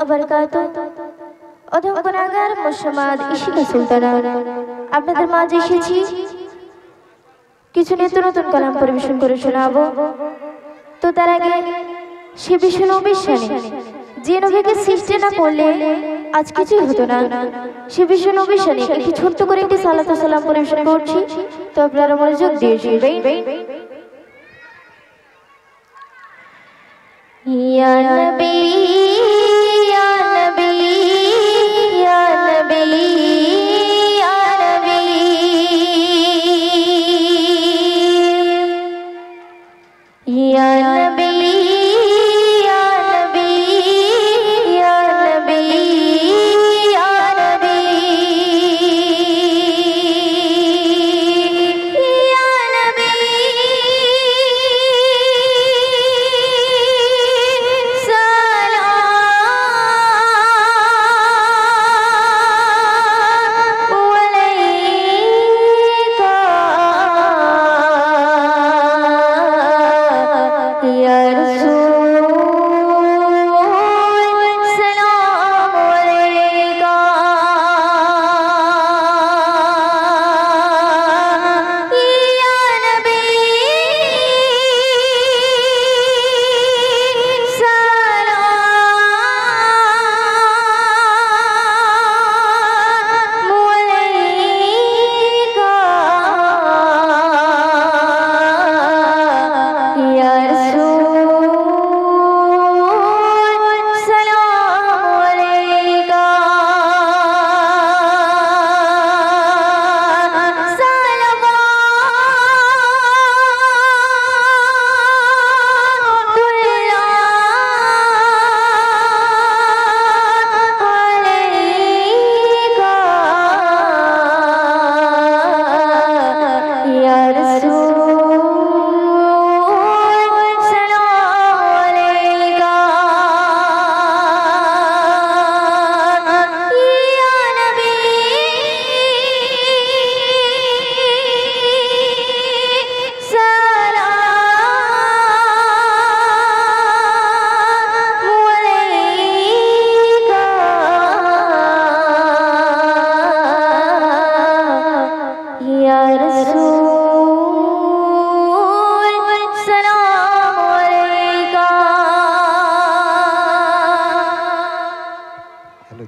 वबरकातुहू। অধম গুনাহগার মুসলমান ইশিকা সুলতানা আপনাদের মাঝে এসেছি কিছু নিত্য নতুন কালাম পরিবেশন করে শোনাবো। তো তার আগে সে বিশ্ব নবীর শানে, যে নবীকে সৃষ্টি না করলে আজ কিছুই হতো না, সে বিশ্ব নবীর শানে একটি ছোট্ট করে একটি সালাত ও সালাম পরিবেশন করছি। তো আপনারা মনোযোগ দিয়ে শুনবেন। ইয়া নবী ইয়া নবী ইয়া নবী ইয়া নবী ইয়া নবী ইয়া নবী ইয়া নবী ইয়া নবী ইয়া নবী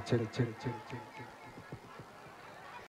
चल चल चल चल